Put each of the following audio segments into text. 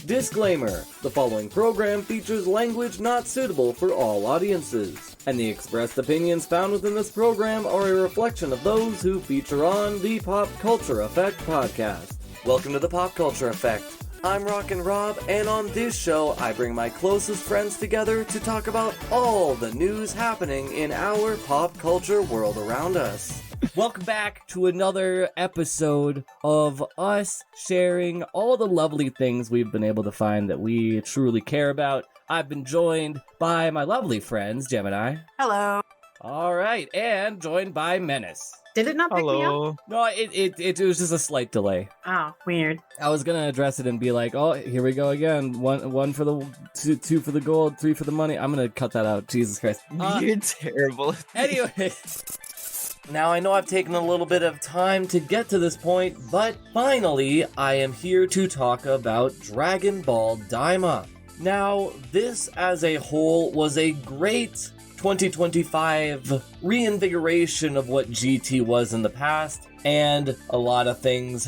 Disclaimer: the following program features language not suitable for all audiences, and the expressed opinions found within this program are a reflection of those who feature on the PopCulture Effect podcast. Welcome to the PopCulture Effect. I'm Rockin Rob, and on this show, I bring my closest friends together to talk about all the news happening in our pop culture world around us. Welcome back to another episode of us sharing all the lovely things we've been able to find that we truly care about. I've been joined by my lovely friends, Gemini. Hello. All right, and joined by Menace. Did it not pick me up? No, it was just a slight delay. Oh, weird. I was gonna address it and be like, "Oh, here we go again. One for the two for the gold, three for the money." I'm gonna cut that out. Jesus Christ, you're terrible. Anyway, now I know I've taken a little bit of time to get to this point, but finally, I am here to talk about Dragon Ball Daima. Now, this as a whole was a great 2025 reinvigoration of what GT was in the past, and a lot of things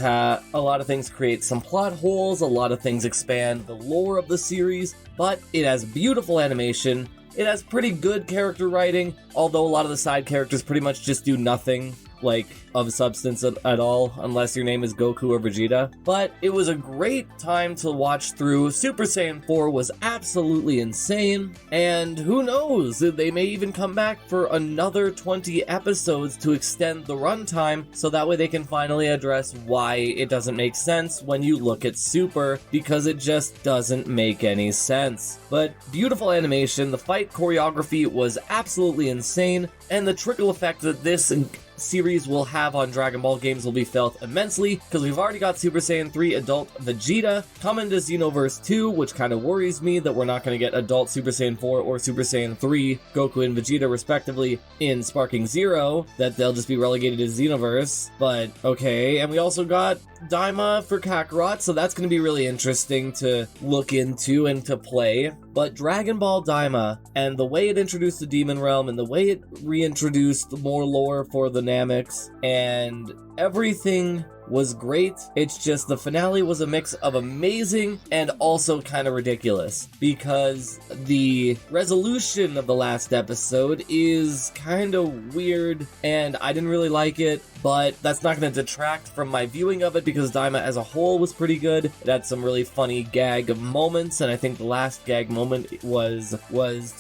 create some plot holes, a lot of things expand the lore of the series, but it has beautiful animation, it has pretty good character writing, although a lot of the side characters pretty much just do nothing like of substance at all, unless your name is Goku or Vegeta. But it was a great time to watch through. Super Saiyan 4 was absolutely insane, and who knows, they may even come back for another 20 episodes to extend the runtime, so that way they can finally address why it doesn't make sense when you look at Super, because it just doesn't make any sense. But beautiful animation, the fight choreography was absolutely insane, and the trickle effect that this series will have on Dragon Ball games will be felt immensely, because we've already got Super Saiyan 3 adult Vegeta coming to Xenoverse 2, which kind of worries me that we're not going to get adult Super Saiyan 4 or Super Saiyan 3 Goku and Vegeta respectively in Sparking Zero, that they'll just be relegated to Xenoverse, but okay. And we also got Daima for Kakarot, so that's going to be really interesting to look into and to play. But Dragon Ball Daima, and the way it introduced the Demon Realm, and the way it reintroduced more lore for the Namex, and everything was great. It's just the finale was a mix of amazing and also kind of ridiculous, because the resolution of the last episode is kind of weird and I didn't really like it, but that's not going to detract from my viewing of it, because Daima as a whole was pretty good. It had some really funny gag moments, and I think the last gag moment was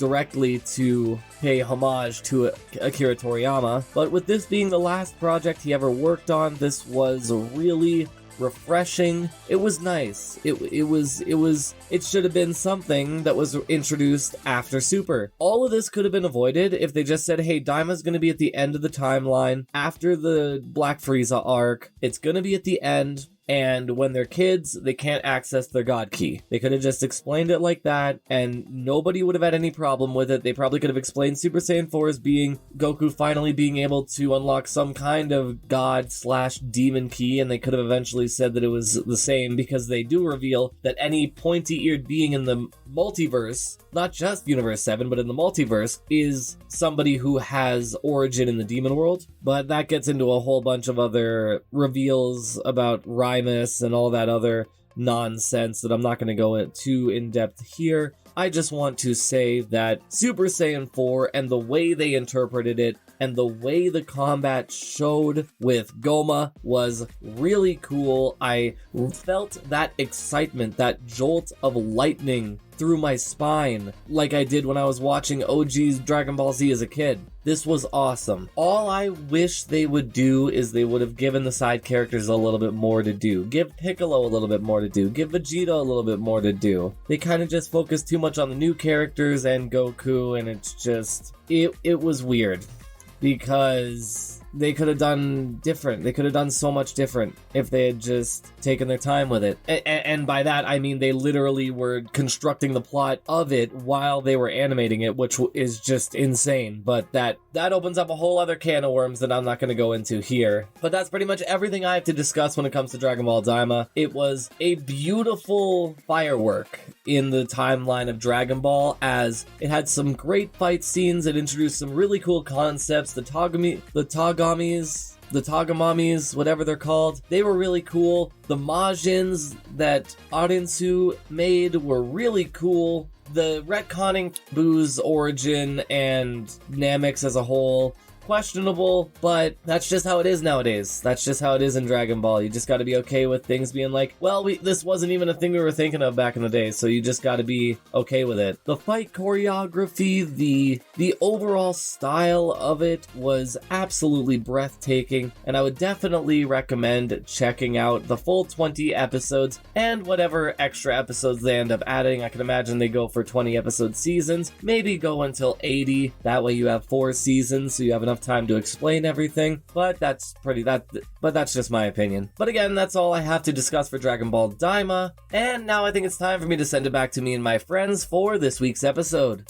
directly to pay homage to Akira Toriyama. But with this being the last project he ever worked on, this was really refreshing. It was nice. It should have been something that was introduced after Super. All of this could have been avoided if they just said, hey, Daima's gonna be at the end of the timeline after the Black Frieza arc. It's gonna be at the end, and when they're kids, they can't access their God Key. They could have just explained it like that, and nobody would have had any problem with it. They probably could have explained Super Saiyan 4 as being Goku finally being able to unlock some kind of God/demon key, and they could have eventually said that it was the same, because they do reveal that any pointy-eared being in the multiverse, not just Universe 7, but in the multiverse, is somebody who has origin in the demon world. But that gets into a whole bunch of other reveals about Rhymus and all that other nonsense that I'm not going to go too in-depth here. I just want to say that Super Saiyan 4 and the way they interpreted it and the way the combat showed with Goma was really cool. I felt that excitement, that jolt of lightning through my spine, like I did when I was watching OG's Dragon Ball Z as a kid. This was awesome. All I wish they would do is they would have given the side characters a little bit more to do. Give Piccolo a little bit more to do. Give Vegeta a little bit more to do. They kind of just focused too much on the new characters and Goku, and it's just, it was weird, because they could have done different. They could have done so much different if they had just taken their time with it. And by that, I mean they literally were constructing the plot of it while they were animating it, which is just insane. But that opens up a whole other can of worms that I'm not going to go into here. But that's pretty much everything I have to discuss when it comes to Dragon Ball Daima. It was a beautiful firework in the timeline of Dragon Ball, as it had some great fight scenes. It introduced some really cool concepts. The Tagamis the Tagamamis, whatever they're called, they were really cool. The Majins that Arinsu made were really cool. The retconning Boo's origin and Namix as a whole, questionable, but that's just how it is nowadays. That's just how it is in Dragon Ball. You just gotta be okay with things being like, well, this wasn't even a thing we were thinking of back in the day, so you just gotta be okay with it. The fight choreography, the overall style of it was absolutely breathtaking, and I would definitely recommend checking out the full 20 episodes and whatever extra episodes they end up adding. I can imagine they go for 20 episode seasons, maybe go until 80. That way you have 4 seasons, so you have enough time to explain everything, but that's just my opinion. But again, that's all I have to discuss for Dragon Ball Daima, and now I think it's time for me to send it back to me and my friends for this week's episode.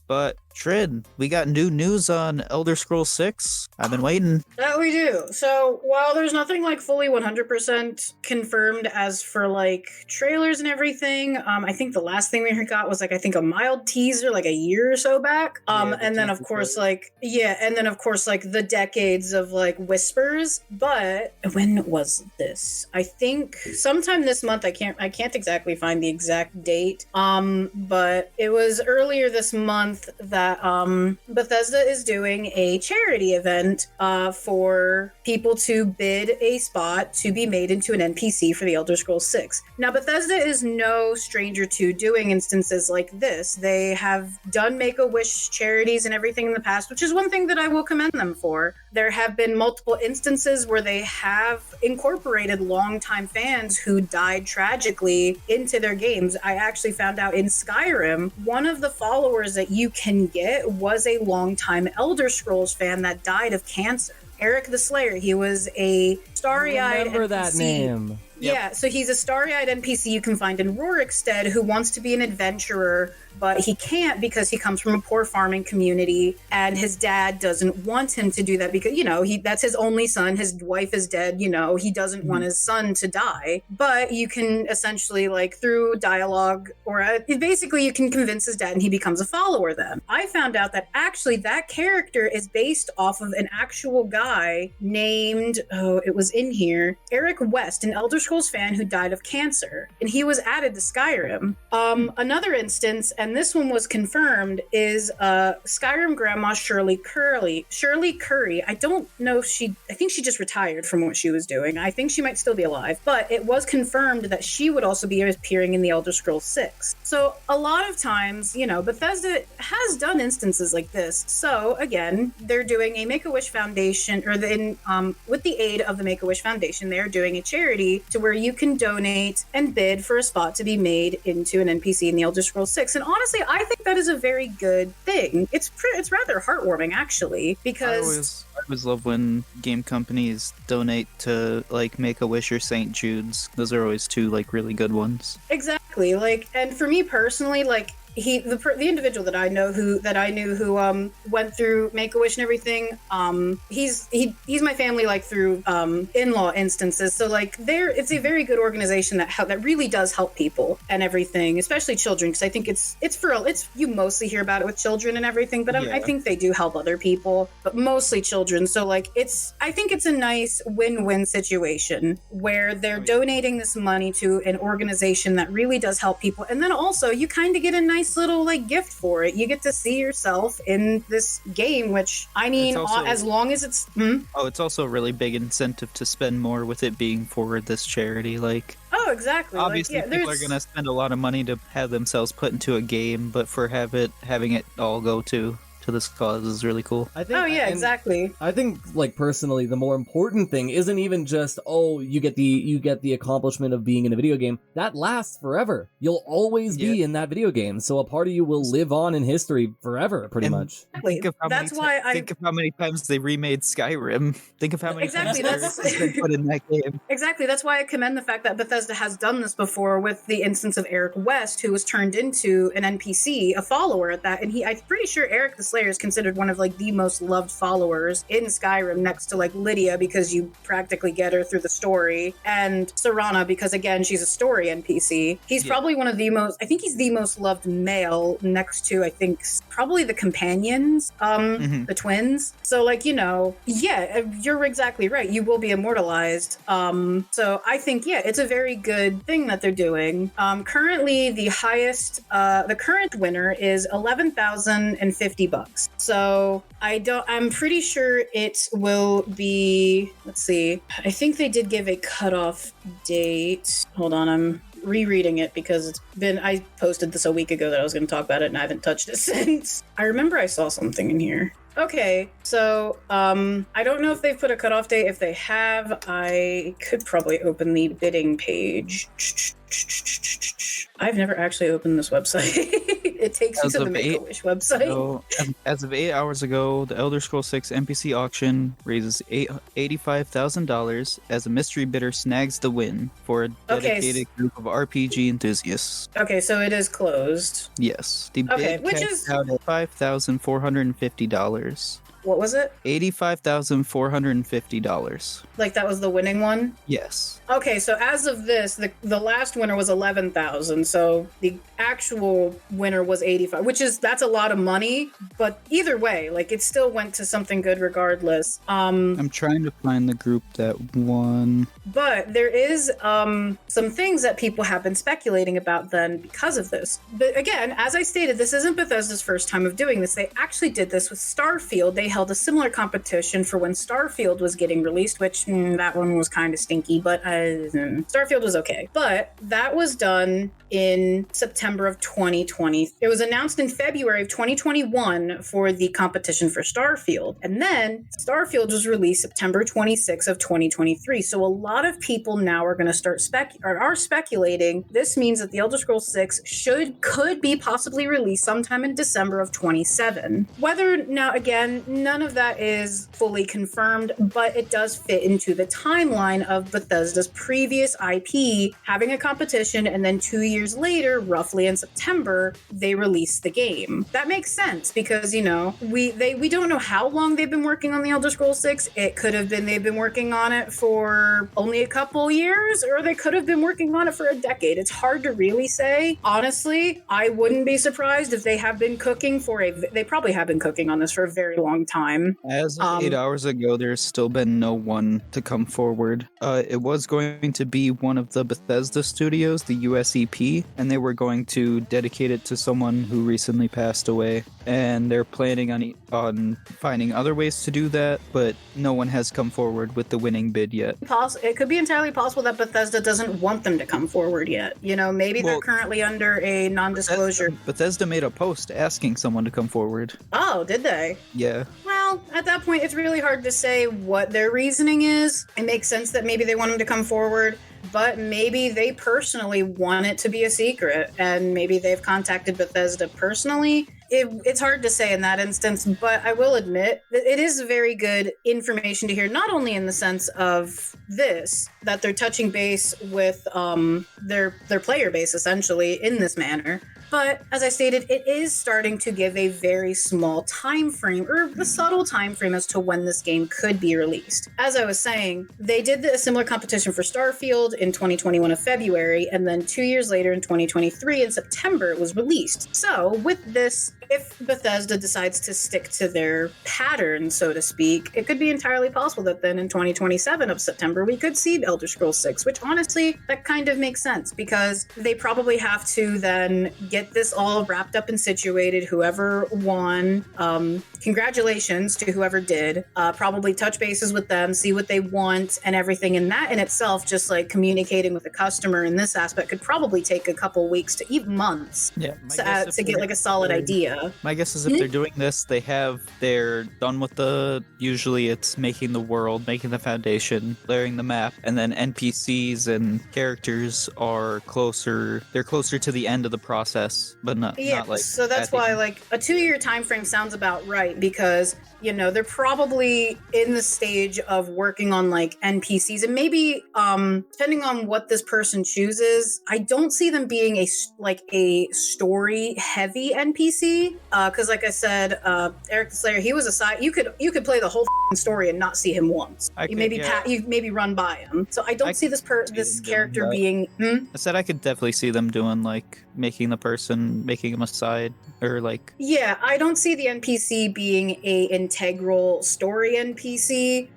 But Trid, we got new news on Elder Scrolls 6. I've been waiting. That we do. So while there's nothing like fully 100% confirmed as for like trailers and everything, I think the last thing we got was like, I think a mild teaser like a year or so back. And then of course like, the decades of like whispers. But when was this? I think sometime this month. I can't exactly find the exact date. But it was earlier this month that Bethesda is doing a charity event for people to bid a spot to be made into an NPC for the Elder Scrolls 6. Now, Bethesda is no stranger to doing instances like this. They have done Make-A-Wish charities and everything in the past, which is one thing that I will commend them for. There have been multiple instances where they have incorporated longtime fans who died tragically into their games. I actually found out in Skyrim, one of the followers that you can get was a longtime Elder Scrolls fan that died of cancer. Eric the Slayer. He was a starry-eyed Remember NPC. that name. Yeah, so he's a starry-eyed NPC you can find in Rorikstead who wants to be an adventurer, but he can't because he comes from a poor farming community, and his dad doesn't want him to do that because, that's his only son. His wife is dead, he doesn't want his son to die. But you can essentially, like, through dialogue, or basically you can convince his dad and he becomes a follower then. I found out that actually that character is based off of an actual guy named, it was in here, Eric West, an Elder Scrolls fan who died of cancer, and he was added to Skyrim. Another instance, and this one was confirmed, is Skyrim grandma Shirley Curry. I don't know if I think she just retired from what she was doing. I think she might still be alive, but it was confirmed that she would also be appearing in the Elder Scrolls 6. So a lot of times, Bethesda has done instances like this. So again, they're doing a Make-A-Wish Foundation, or with the aid of the Make-A-Wish Foundation, they're doing a charity to where you can donate and bid for a spot to be made into an NPC in the Elder Scrolls 6. And honestly, I think that is a very good thing. It's rather heartwarming, actually, because I always love when game companies donate to like Make-A-Wish or St. Jude's. Those are always two like really good ones. Exactly. Like, and for me personally, like, the individual that I knew who went through Make-A-Wish and everything, he's my family, like, through in-law instances. So like it's a very good organization that really does help people and everything, especially children, because I think it's you mostly hear about it with children and everything, but I think they do help other people, but mostly children. So like I think it's a nice win-win situation where they're donating this money to an organization that really does help people, and then also you kind of get a nice little like gift for it. You get to see yourself in this game, which I mean, also, as long as it's it's also a really big incentive to spend more with it being for this charity. Like, oh, exactly. Obviously, people are gonna spend a lot of money to have themselves put into a game, but for having it all go to this cause is really cool. Exactly. I think, like, personally, the more important thing isn't even just, you get the accomplishment of being in a video game. That lasts forever. You'll always be in that video game, so a part of you will live on in history forever, pretty much. Think of how many times they remade Skyrim. Think of how many times they put in that game. Exactly. That's why I commend the fact that Bethesda has done this before with the instance of Eric West, who was turned into an NPC, a follower at that, and I'm pretty sure Eric the Slayer is considered one of like the most loved followers in Skyrim, next to like Lydia because you practically get her through the story, and Serana because again she's a story NPC. He's probably one of the most. I think he's the most loved male next to I think probably the companions, the twins. So like you're exactly right. You will be immortalized. So I think it's a very good thing that they're doing. Currently, the highest, the current winner is $11,050. So I'm pretty sure it will be. Let's see. I think they did give a cutoff date. Hold on, I'm rereading it because I posted this a week ago that I was going to talk about it and I haven't touched it since. I remember I saw something in here. Okay, so I don't know if they've put a cutoff date. If they have, I could probably open the bidding page. I've never actually opened this website. It takes you to the Make-A-Wish website. So, as of 8 hours ago, the Elder Scrolls 6 NPC auction raises $85,000 as a mystery bidder snags the win for a dedicated group of RPG enthusiasts. Okay, so it is closed. Yes. The bid capped out at $5,450. What was it? $85,450. Like that was the winning one? Yes. Okay, so as of this, the last winner was 11,000. So the actual winner was 85, that's a lot of money. But either way, like it still went to something good regardless. I'm trying to find the group that won. But there is some things that people have been speculating about then because of this. But again, as I stated, this isn't Bethesda's first time of doing this. They actually did this with Starfield. They held a similar competition for when Starfield was getting released, which that one was kind of stinky, but Starfield was okay. But that was done in September of 2020. It was announced in February of 2021 for the competition for Starfield. And then Starfield was released September 26th of 2023. So a lot of people now are going to start speculating. This means that the Elder Scrolls 6 could be possibly released sometime in December of 27. Now, again, none of that is fully confirmed, but it does fit into the timeline of Bethesda's previous IP having a competition, and then 2 years later, roughly in September, they released the game. That makes sense because, we don't know how long they've been working on the Elder Scrolls 6. It could have been they've been working on it for only a couple years, or they could have been working on it for a decade. It's hard to really say. Honestly, I wouldn't be surprised if they have been cooking they probably have been cooking on this for a very long time. As of 8 hours ago, there's still been no one to come forward. It was going to be one of the Bethesda studios, the USEP, and they were going to dedicate it to someone who recently passed away. And they're planning on finding other ways to do that, but no one has come forward with the winning bid yet. It could be entirely possible that Bethesda doesn't want them to come forward yet. Maybe they're currently under a non-disclosure. Bethesda made a post asking someone to come forward. Oh, did they? Yeah. Well, at that point, it's really hard to say what their reasoning is. It makes sense that maybe they want them to come forward, but maybe they personally want it to be a secret, and maybe they've contacted Bethesda personally. It's hard to say in that instance, but I will admit that it is very good information to hear, not only in the sense of this, that they're touching base with their player base, essentially, in this manner. But as I stated, it is starting to give a very small time frame, or the subtle time frame, as to when this game could be released. As I was saying, they did a similar competition for Starfield in 2021 of February, and then 2 years later in 2023 in September it was released. So with this, if Bethesda decides to stick to their pattern, so to speak, it could be entirely possible that then in 2027 of September we could see Elder Scrolls 6, which honestly, that kind of makes sense because they probably have to then get this all wrapped up and situated. Whoever won, congratulations to whoever did. Probably touch bases with them, see what they want and everything. And that in itself, just like communicating with the customer in this aspect, could probably take a couple weeks to even months to get like a solid idea. My guess is if they're doing this, they're done with usually it's making the world, making the foundation, layering the map, and then NPCs and characters are closer to the end of the process, but not like... So that's why like a 2-year time frame sounds about right because, You know, they're probably in the stage of working on like NPCs, and maybe depending on what this person chooses, I don't see them being a story heavy NPC. Because like I said, Eric the Slayer, he was a side. You could play the whole story and not see him once. You maybe run by him. So I don't see this character being. I said I could definitely see them doing like making him a side or like. Yeah, I don't see the NPC being a integral story NPC.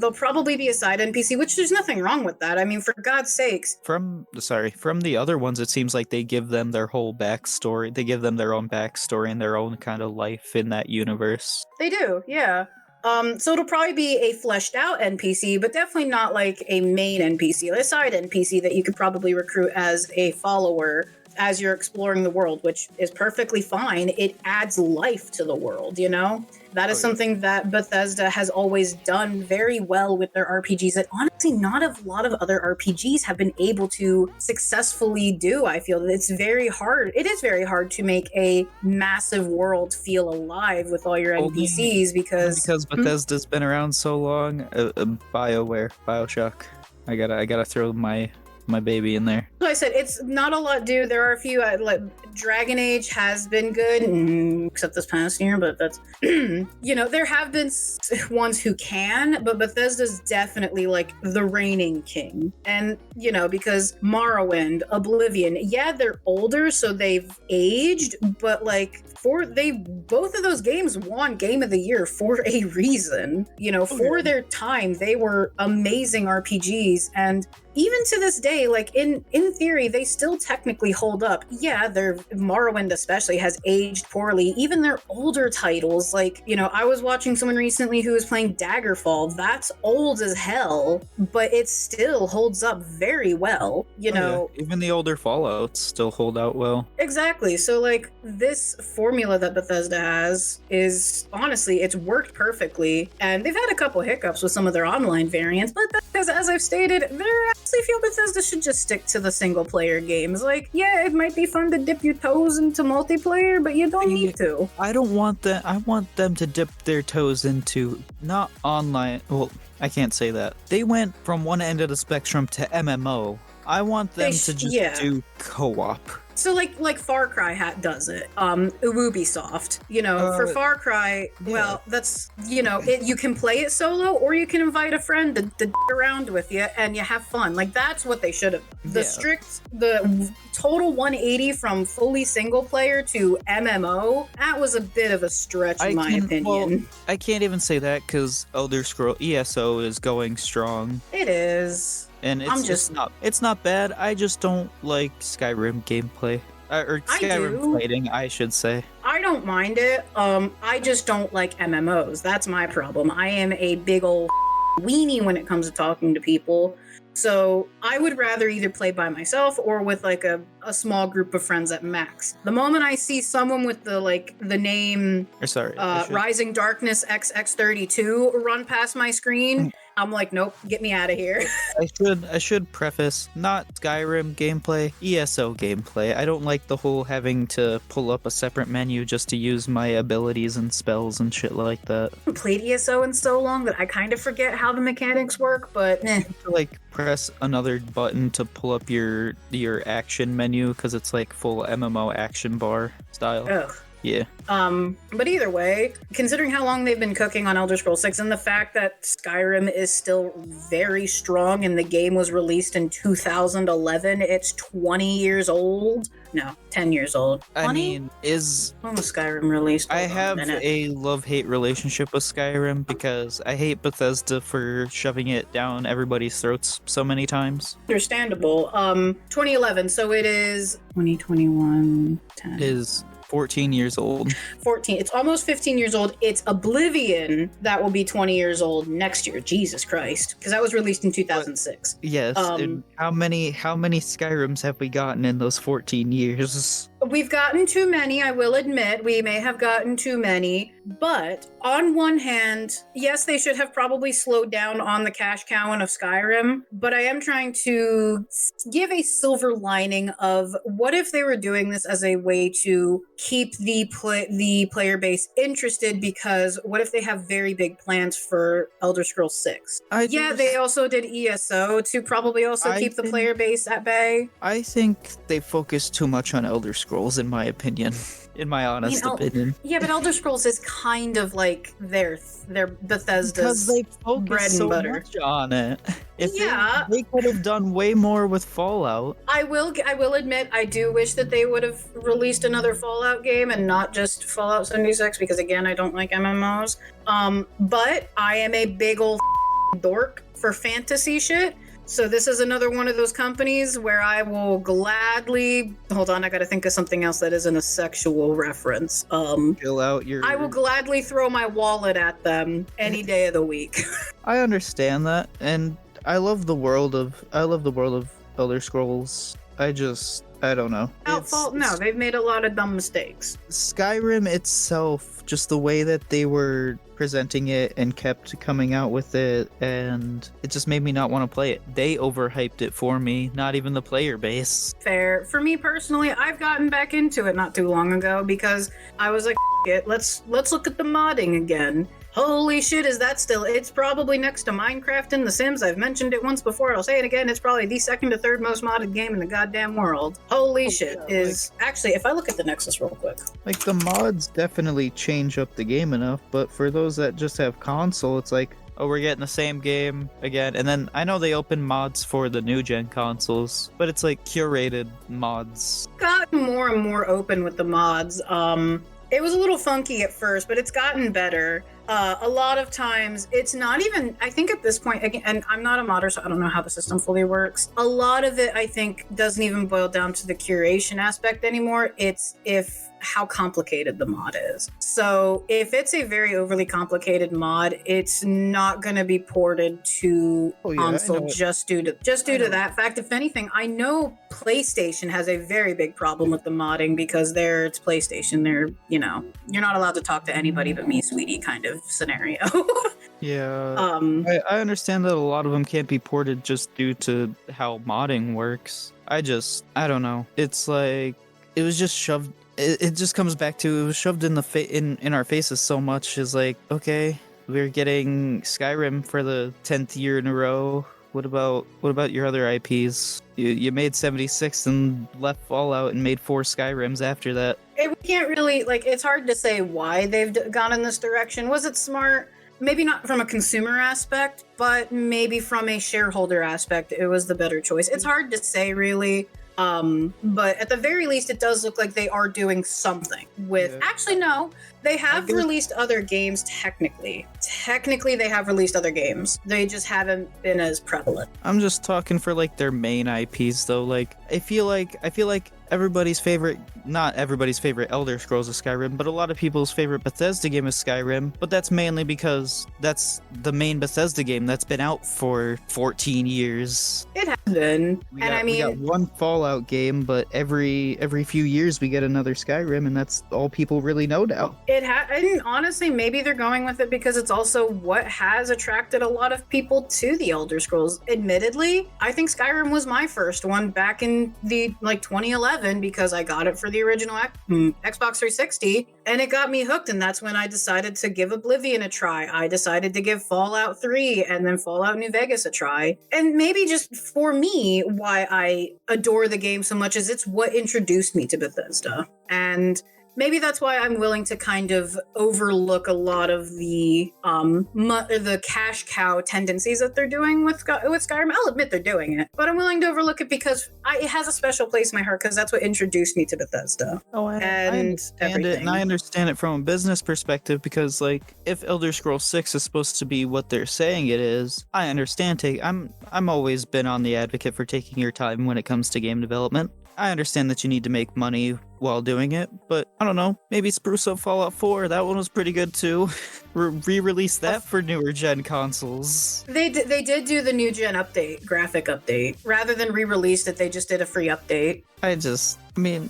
They'll probably be a side NPC, which there's nothing wrong with that. I mean, for God's sakes. From the other ones, it seems like they give them their whole backstory. They give them their own backstory and their own kind of life in that universe. They do, yeah. So it'll probably be a fleshed out NPC, but definitely not like a main NPC, a side NPC that you could probably recruit as a follower as you're exploring the world, which is perfectly fine. It adds life to the world, you know? That is something that Bethesda has always done very well with their RPGs that honestly not a lot of other RPGs have been able to successfully do. I feel that it's very hard. It is very hard to make a massive world feel alive with all your NPCs because Bethesda's been around so long. Bioshock. I gotta throw my baby in there. So I said it's not a lot, dude. There are a few like Dragon Age has been good, except this past year, but that's you know, there have been ones who can, but Bethesda's definitely like the reigning king. And you know, because Morrowind, Oblivion, yeah, they're older, so they've aged, but like both of those games won Game of the Year for a reason. You know, for their time, they were amazing RPGs, and even to this day, like in theory, they still technically hold up. Yeah, their Morrowind especially has aged poorly. Even their older titles, like, you know, I was watching someone recently who was playing Daggerfall. That's old as hell, but it still holds up very well, you know. Yeah. Even the older Fallouts still hold out well. Exactly. So like this formula that Bethesda has is honestly, it's worked perfectly. And they've had a couple hiccups with some of their online variants, but as I've stated, I honestly feel Bethesda should just stick to the single player games. Like, yeah, it might be fun to dip your toes into multiplayer, but you don't need to. I don't want that. I want them to dip their toes into not online. Well, I can't say that. They went from one end of the spectrum to MMO. I want them to just do co-op. So like Far Cry does it. Ubisoft, you know, for Far Cry, well, that's, you know, you can play it solo or you can invite a friend to around with you and you have fun. Like that's what they should have. The total 180 from fully single player to MMO, that was a bit of a stretch in my opinion. Well, I can't even say that because Elder Scrolls ESO is going strong. It is. And it's not bad. I just don't like Skyrim gameplay. Or Skyrim fighting, I should say. I don't mind it. I just don't like MMOs. That's my problem. I am a big old weenie when it comes to talking to people. So I would rather either play by myself or with like a small group of friends at max. The moment I see someone with the name Rising Darkness XX32 run past my screen, I'm like, nope, get me out of here. I should preface, not Skyrim gameplay, ESO gameplay. I don't like the whole having to pull up a separate menu just to use my abilities and spells and shit like that. I haven't played ESO in so long that I kind of forget how the mechanics work, but like press another button to pull up your action menu because it's like full MMO action bar style. Ugh. Yeah. But either way, considering how long they've been cooking on Elder Scrolls 6 and the fact that Skyrim is still very strong and the game was released in 2011, it's 20 years old. No, 10 years old. 20? I mean, when was Skyrim released? I have a love-hate relationship with Skyrim because I hate Bethesda for shoving it down everybody's throats so many times. Understandable. 2011, so it is 2021. 10. Is 14 years old. 14. It's almost 15 years old. It's Oblivion that will be 20 years old next year. Jesus Christ. Because that was released in 2006. Yes. And how many Skyrims have we gotten in those 14 years? We've gotten too many, I will admit. We may have gotten too many. But on one hand, yes, they should have probably slowed down on the cash cowing of Skyrim. But I am trying to give a silver lining of what if they were doing this as a way to keep the player base interested, because what if they have very big plans for Elder Scrolls 6? They also did ESO to probably also keep the player base at bay. I think they focus too much on Elder Scrolls, in my opinion. In my honest opinion. Yeah, but Elder Scrolls is kind of like their Bethesda's because they focus bread and so butter much on it. Yeah. They could have done way more with Fallout. I will admit, I do wish that they would have released another Fallout game and not just Fallout 76, because again, I don't like MMOs. But I am a big old dork for fantasy shit. So this is another one of those companies where I will gladly... Hold on, I gotta think of something else that isn't a sexual reference. Fill out your... I will gladly throw my wallet at them any day of the week. I understand that, and I love the world of Elder Scrolls. I don't know. No, they've made a lot of dumb mistakes. Skyrim itself, just the way that they were presenting it and kept coming out with it, and it just made me not want to play it. They overhyped it for me, not even the player base. Fair. For me personally, I've gotten back into it not too long ago because I was like, it, let's look at the modding again. Holy shit, is that still? It's probably next to Minecraft and The Sims. I've mentioned it once before. I'll say it again. It's probably the second to third most modded game in the goddamn world. Holy shit. Actually, if I look at the Nexus real quick. Like, the mods definitely change up the game enough, but for those that just have console, it's like, oh, we're getting the same game again. And then I know they open mods for the new gen consoles, but it's like curated mods. Gotten more and more open with the mods. It was a little funky at first, but it's gotten better. A lot of times, it's not even, I think at this point, again, and I'm not a modder, so I don't know how the system fully works. A lot of it, I think, doesn't even boil down to the curation aspect anymore. It's how complicated the mod is. So if it's a very overly complicated mod, it's not going to be ported to console just due to that fact. If anything, I know PlayStation has a very big problem with the modding because it's PlayStation. You're not allowed to talk to anybody but me, sweetie, kind of scenario. Yeah. I understand that a lot of them can't be ported just due to how modding works. I don't know. It's like it was just shoved. It just comes back to it was shoved in in our faces so much. Is like, okay, we're getting Skyrim for the 10th year in a row. What about your other IPs? You made 76 and left Fallout and made 4 Skyrims after that. We can't really, it's hard to say why they've gone in this direction. Was it smart? Maybe not from a consumer aspect, but maybe from a shareholder aspect, it was the better choice. It's hard to say, really. But at the very least, it does look like they are doing something with... Yeah. Actually, no. They have released other games, technically. Technically, they have released other games. They just haven't been as prevalent. I'm just talking for, their main IPs, though. I feel like everybody's favorite... Not everybody's favorite Elder Scrolls is Skyrim, but a lot of people's favorite Bethesda game is Skyrim. But that's mainly because that's the main Bethesda game that's been out for 14 years. It has been. We got one Fallout game, but every few years we get another Skyrim, and that's all people really know now. And honestly, maybe they're going with it because it's also what has attracted a lot of people to the Elder Scrolls. Admittedly, I think Skyrim was my first one back in the 2011 because I got it for the original Xbox 360, and it got me hooked, and that's when I decided to give Oblivion a try. I decided to give Fallout 3 and then Fallout New Vegas a try. And maybe just for me, why I adore the game so much is it's what introduced me to Bethesda. And maybe that's why I'm willing to kind of overlook a lot of the cash cow tendencies that they're doing with Skyrim. I'll admit they're doing it, but I'm willing to overlook it because it has a special place in my heart because that's what introduced me to Bethesda. Oh, I understand it, and I understand it from a business perspective because, if Elder Scrolls 6 is supposed to be what they're saying it is, I understand. I'm always been on the advocate for taking your time when it comes to game development. I understand that you need to make money while doing it, but I don't know, maybe spruce up Fallout 4, that one was pretty good too. Re-release that for newer gen consoles. They did do the new gen update, graphic update. Rather than re-released it, they just did a free update.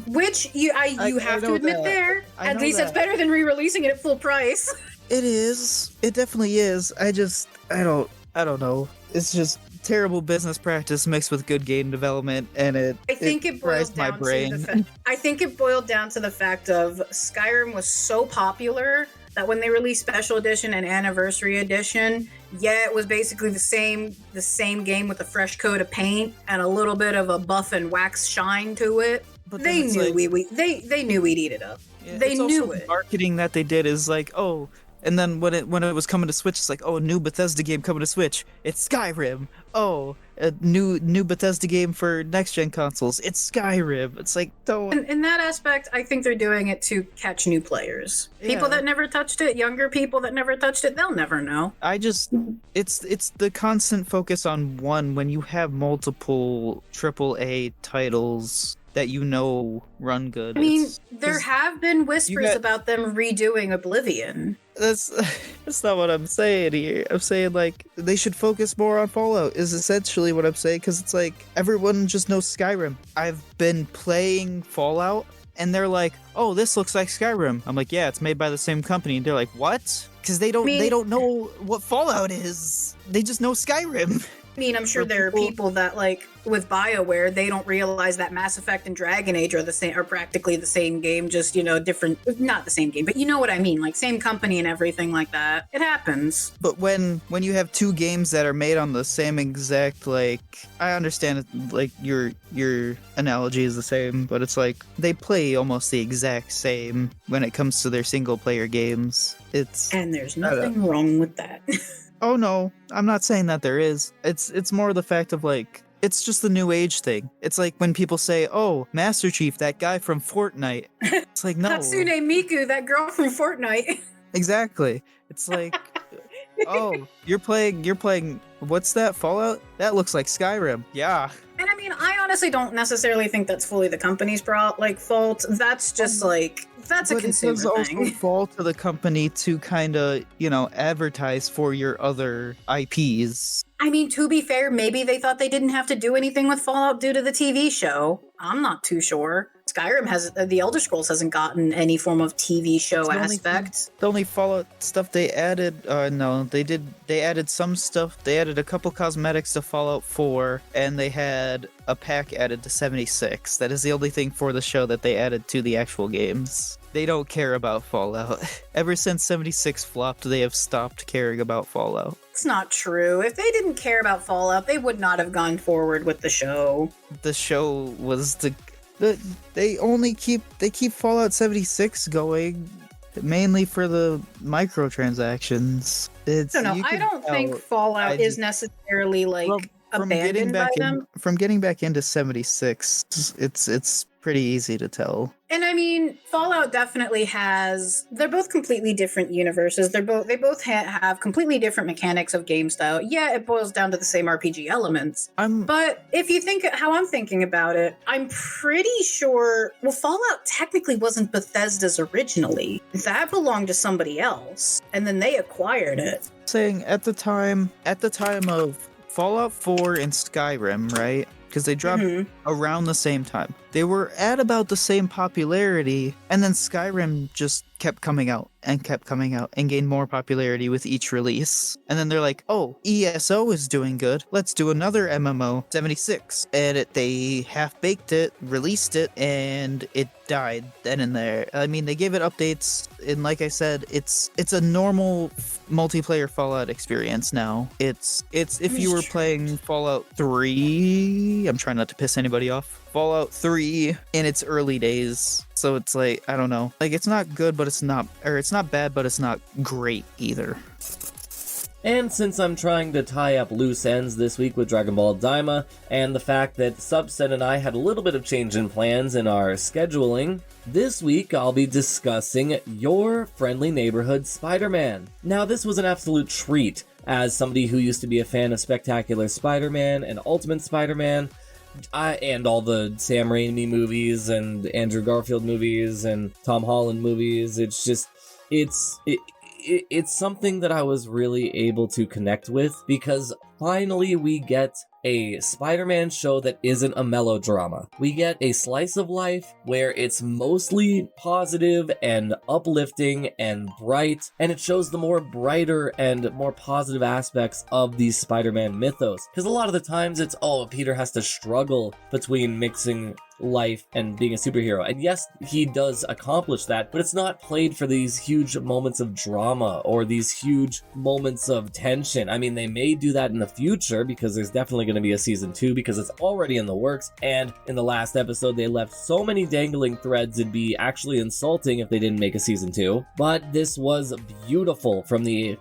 Which you have to admit that. there. I At know least that. it's better than re-releasing it at full price. It is. It definitely is. I don't know. It's just terrible business practice mixed with good game development, and I think it boils fries my down brain. to the I think it boiled down to the fact of Skyrim was so popular that when they released Special Edition and Anniversary Edition, it was basically the same game with a fresh coat of paint and a little bit of a buff and wax shine to it. But They then it's knew they knew we'd eat it up. Yeah, They it's knew also it. Marketing that they did is like, oh, and then when it was coming to Switch, it's like, oh, a new Bethesda game coming to Switch. It's Skyrim. Oh, a new Bethesda game for next gen consoles. It's Skyrim. It's like, don't. In that aspect, I think they're doing it to catch new players. People Yeah. that never touched it, younger people that never touched it, they'll never know. It's the constant focus on one when you have multiple AAA titles that run good. I mean, It's- there 'cause have been whispers got- about them redoing Oblivion. that's not what I'm saying here. I'm saying like they should focus more on Fallout is essentially what I'm saying, because it's like everyone just knows Skyrim. I've been playing Fallout and they're like, oh, this looks like Skyrim. I'm like, yeah, it's made by the same company. And they're like, what? Because they don't know what Fallout is. They just know Skyrim. I mean, I'm sure For there are people- people that, like, with BioWare, they don't realize that Mass Effect and Dragon Age are practically the same game, just, different, not the same game, but you know what I mean, like, same company and everything like that. It happens. But when you have two games that are made on the same exact, like, I understand it, like your analogy is the same, but it's like they play almost the exact same when it comes to their single player games. And there's nothing wrong with that. Oh no, I'm not saying that there is. It's more the fact of like it's just the new age thing. It's like when people say, "Oh, Master Chief, that guy from Fortnite." It's like no. Hatsune Miku, that girl from Fortnite. Exactly. It's like oh, you're playing what's that? Fallout? That looks like Skyrim. Yeah. And I mean, I honestly don't necessarily think that's fully the company's fault. That's just that's a But it consumer does also thing. fall to the company to kind of, advertise for your other IPs. I mean, to be fair, maybe they thought they didn't have to do anything with Fallout due to the TV show. I'm not too sure. Skyrim the Elder Scrolls hasn't gotten any form of TV show It's the only aspect. The only Fallout stuff they added, they added some stuff. They added a couple cosmetics to Fallout 4, and they had a pack added to 76. That is the only thing for the show that they added to the actual games. They don't care about Fallout. Ever since 76 flopped, they have stopped caring about Fallout. It's not true. If they didn't care about Fallout, they would not have gone forward with the show. The show was they keep Fallout 76 going mainly for the microtransactions. I don't think Fallout is necessarily abandoned by them. From getting back into 76, it's pretty easy to tell. And I mean, Fallout definitely they're both completely different universes. They both have completely different mechanics of game style. Yeah, it boils down to the same RPG elements. But if you think how I'm thinking about it, I'm pretty sure, Fallout technically wasn't Bethesda's originally. That belonged to somebody else, and then they acquired it. Saying at the time of Fallout 4 and Skyrim, right? Because they dropped around the same time. They were at about the same popularity, and then Skyrim just kept coming out and gained more popularity with each release. And then they're like, oh, ESO is doing good. Let's do another MMO, 76. And they half-baked it, released it, and it died then and there. I mean, they gave it updates, and like I said, it's a normal multiplayer Fallout experience now. It's if you were playing Fallout 3, I'm trying not to piss anybody off, Fallout 3 in its early days. So it's like, I don't know. Like, it's not good, but it's not bad, but it's not great either. And since I'm trying to tie up loose ends this week with Dragon Ball Daima, and the fact that Subset and I had a little bit of change in plans in our scheduling, this week I'll be discussing Your Friendly Neighborhood Spider-Man. Now, this was an absolute treat. As somebody who used to be a fan of Spectacular Spider-Man and Ultimate Spider-Man, and all the Sam Raimi movies and Andrew Garfield movies and Tom Holland movies. It's just, it's something that I was really able to connect with, because finally we get a Spider-Man show that isn't a melodrama. We get a slice of life where it's mostly positive and uplifting and bright, and it shows the more brighter and more positive aspects of the Spider-Man mythos. Because a lot of the times it's, oh, Peter has to struggle between mixing life and being a superhero. And yes, he does accomplish that, but it's not played for these huge moments of drama or these huge moments of tension. I mean, they may do that in the future, because there's definitely going to be a season 2, because it's already in the works. And in the last episode, they left so many dangling threads, it'd be actually insulting if they didn't make a season 2. But this was beautiful, from the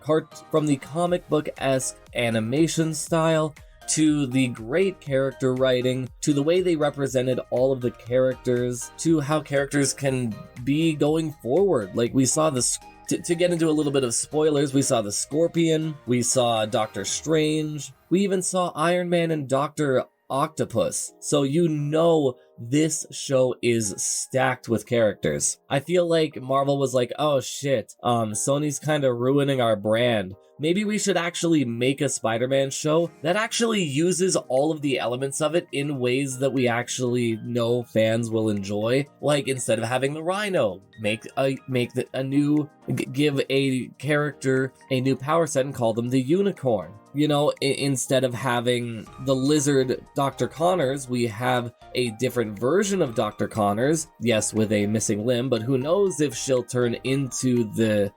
comic book-esque animation style, to the great character writing, to the way they represented all of the characters, to how characters can be going forward. Like, we saw this, to get into a little bit of spoilers, we saw the Scorpion, we saw Doctor Strange, we even saw Iron Man and Dr. Octopus. So you know this show is stacked with characters. I feel like Marvel was like, oh shit, Sony's kind of ruining our brand. Maybe we should actually make a Spider-Man show that actually uses all of the elements of it in ways that we actually know fans will enjoy. Like, instead of having the Rhino, give a character a new power set and call them the Unicorn. You know, instead of having the lizard Dr. Connors, we have a different version of Dr. Connors, yes, with a missing limb, but who knows if she'll turn into the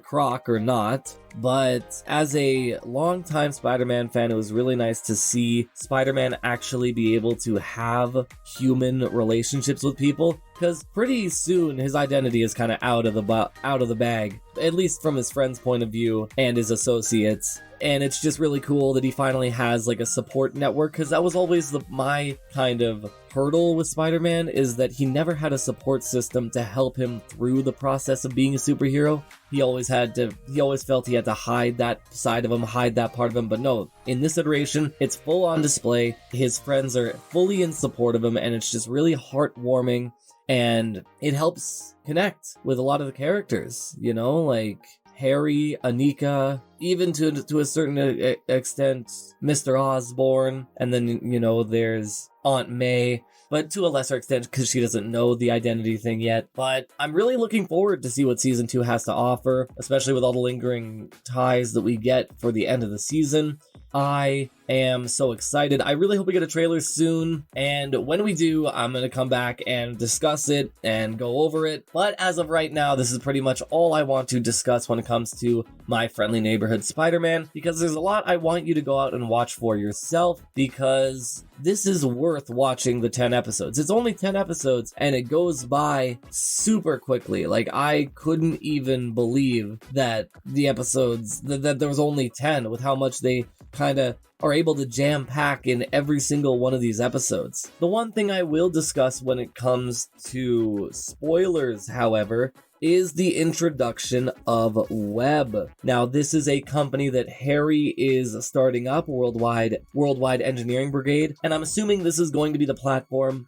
Croc or not. But as a longtime Spider-Man fan, it was really nice to see Spider-Man actually be able to have human relationships with people, because pretty soon his identity is kind of out of the bag, at least from his friends' point of view and his associates. And it's just really cool that he finally has like a support network, because that was always my kind of hurdle with Spider-Man, is that he never had a support system to help him through the process of being a superhero. He always felt he had to hide that side of him, hide that part of him. But no, in this iteration, it's full on display. His friends are fully in support of him, and it's just really heartwarming, and it helps connect with a lot of the characters, you know, like Harry, Anika, even to a certain extent, Mr. Osborn, and then, you know, there's Aunt May, but to a lesser extent because she doesn't know the identity thing yet. But I'm really looking forward to see what Season 2 has to offer, especially with all the lingering ties that we get for the end of the season. I am so excited. I really hope we get a trailer soon, and when we do, I'm going to come back and discuss it and go over it. But as of right now, this is pretty much all I want to discuss when it comes to My Friendly Neighborhood Spider-Man, because there's a lot I want you to go out and watch for yourself, because this is worth watching the 10 episodes. It's only 10 episodes, and it goes by super quickly. Like, I couldn't even believe that the episodes, that there was only 10, with how much they kind of are able to jam pack in every single one of these episodes. The one thing I will discuss when it comes to spoilers, however, is the introduction of Web. Now, this is a company that Harry is starting up, Worldwide Engineering Brigade, and I'm assuming this is going to be the platform.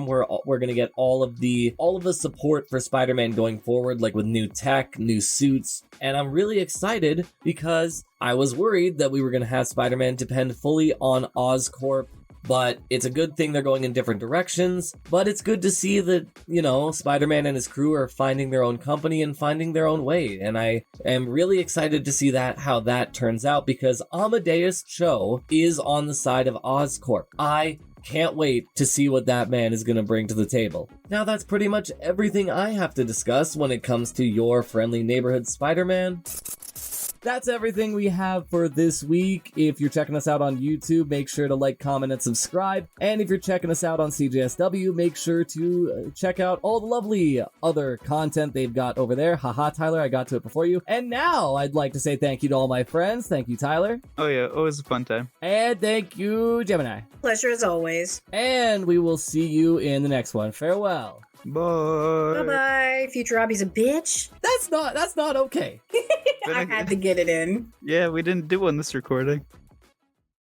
where we're going to get all of the support for Spider-Man going forward, like with new tech, new suits. And I'm really excited because I was worried that we were going to have Spider-Man depend fully on Oscorp. But it's a good thing they're going in different directions. But it's good to see that, you know, Spider-Man and his crew are finding their own company and finding their own way. And I am really excited to see how that turns out, because Amadeus Cho is on the side of Oscorp. I can't wait to see what that man is going to bring to the table. Now, that's pretty much everything I have to discuss when it comes to Your Friendly Neighborhood Spider-Man. That's everything we have for this week. If you're checking us out on YouTube, make sure to like, comment, and subscribe. And if you're checking us out on CJSW, make sure to check out all the lovely other content they've got over there. Haha, Tyler, I got to it before you. And now I'd like to say thank you to all my friends. Thank you, Tyler. Oh yeah, always a fun time. And thank you, Gemini. Pleasure as always. And we will see you in the next one. Farewell. Bye. Bye-bye. Future Robbie's a bitch. That's not okay. I had to get it in. Yeah, we didn't do one this recording.